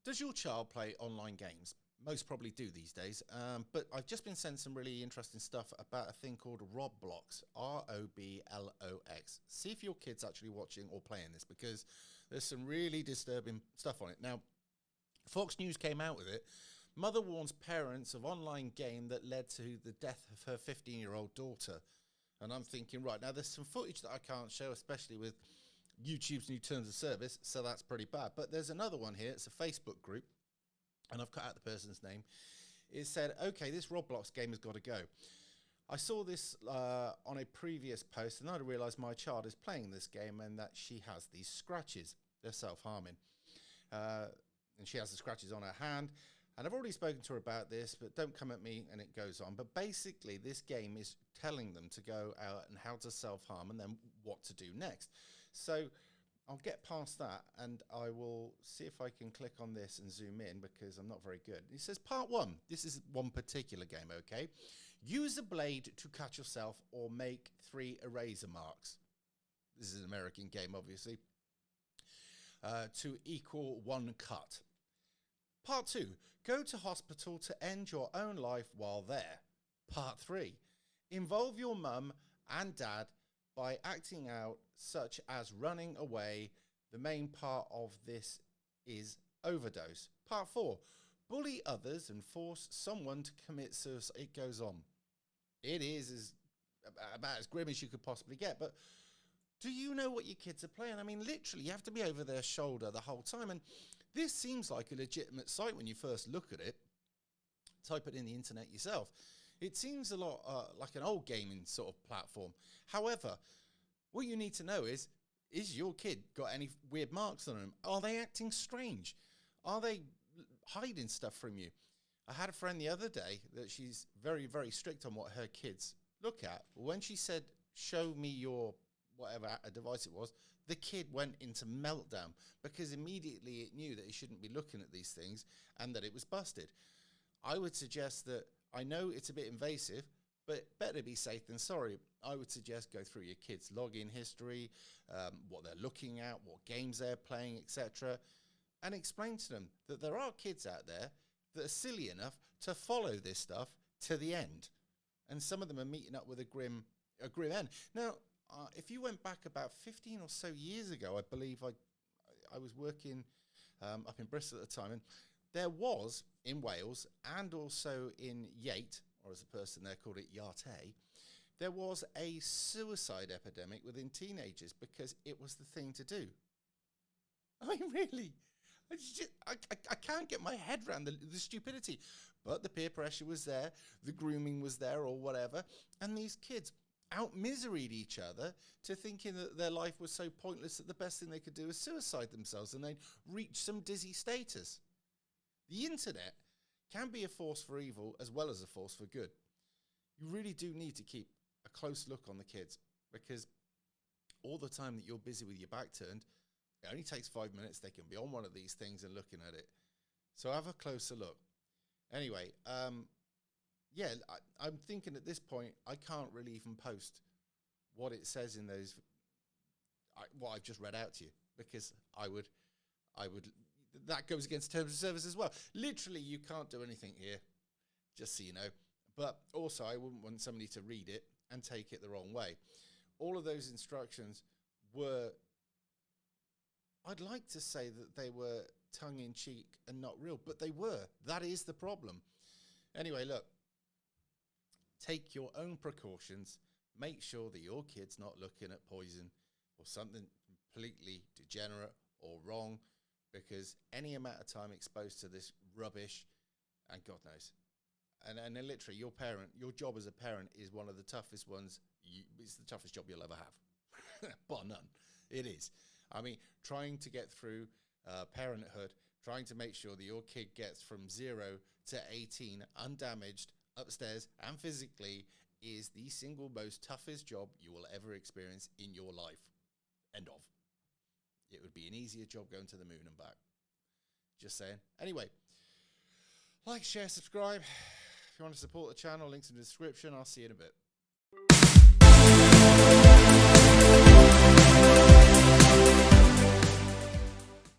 Does your child play online games? Most probably do these days, but I've just been sent some really interesting stuff about a thing called ROBLOX, ROBLOX. See if your kid's actually watching or playing this, because there's some really disturbing stuff on it. Now, Fox News came out with it. Mother warns parents of online game that led to the death of her 15-year-old daughter. And I'm thinking, right, now there's some footage that I can't show, especially with YouTube's new terms of service, so that's pretty bad. But there's another one here. It's a Facebook group, and I've cut out the person's name. It said, okay, this ROBLOX game has got to go. I saw this on a previous post, and I realised my child is playing this game and that she has these scratches. They're self-harming. And she has the scratches on her hand. And I've already spoken to her about this, but don't come at me, and it goes on. But basically, this game is telling them to go out and how to self-harm and then what to do next. So I'll get past that, and I will see if I can click on this and zoom in, because I'm not very good. It says part 1. This is one particular game, okay? Use a blade to cut yourself or make 3 eraser marks. This is an American game, obviously. To equal 1 cut. Part 2, go to hospital to end your own life while there. Part 3, involve your mum and dad by acting out, such as running away. The main part of this is overdose. Part 4, bully others and force someone to commit suicide. It goes on. It is about as grim as you could possibly get, but do you know what your kids are playing? I mean, literally, you have to be over their shoulder the whole time. And this seems like a legitimate site when you first look at it. Type it in the internet yourself. It seems a lot like an old gaming sort of platform. However, what you need to know is your kid got any weird marks on them? Are they acting strange? Are they hiding stuff from you? I had a friend the other day that she's very, very strict on what her kids look at. When she said, show me your whatever device it was, the kid went into meltdown, because immediately it knew that it shouldn't be looking at these things and that it was busted. I would suggest that, I know it's a bit invasive, but better be safe than sorry. I would suggest go through your kids' login history, what they're looking at, what games they're playing, etc., and explain to them that there are kids out there that are silly enough to follow this stuff to the end. And some of them are meeting up with a grim end. Now, if you went back about 15 or so years ago, I believe I was working up in Bristol at the time, and there was, in Wales and also in Yate, or as a person there called it, Yate, there was a suicide epidemic within teenagers because it was the thing to do. I mean, really, I can't get my head around the stupidity. But the peer pressure was there, the grooming was there, or whatever, and these kids out-miseried each other to thinking that their life was so pointless that the best thing they could do was suicide themselves, and they'd reach some dizzy status. The internet can be a force for evil as well as a force for good. You really do need to keep a close look on the kids, because all the time that you're busy with your back turned, it only takes 5 minutes. They can be on one of these things and looking at it. So have a closer look. Anyway, yeah, I'm thinking at this point, I can't really even post what it says in those, what I've just read out to you, because I would, that goes against terms of service as well. Literally, you can't do anything here, just so you know. But also, I wouldn't want somebody to read it and take it the wrong way. All of those instructions were, I'd like to say that they were tongue-in-cheek and not real, but they were. That is the problem. Anyway, look. Take your own precautions. Make sure that your kid's not looking at poison or something completely degenerate or wrong, because any amount of time exposed to this rubbish, and God knows. And then literally your job as a parent is one of the toughest ones. It's the toughest job you'll ever have. Bar none. It is. I mean, trying to get through parenthood, trying to make sure that your kid gets from 0 to 18 undamaged, upstairs and physically, is the single most toughest job you will ever experience in your life. End of. It would be an easier job going to the moon and back. Just saying. Anyway, like, share, subscribe. If you want to support the channel, links in the description. I'll see you in a bit.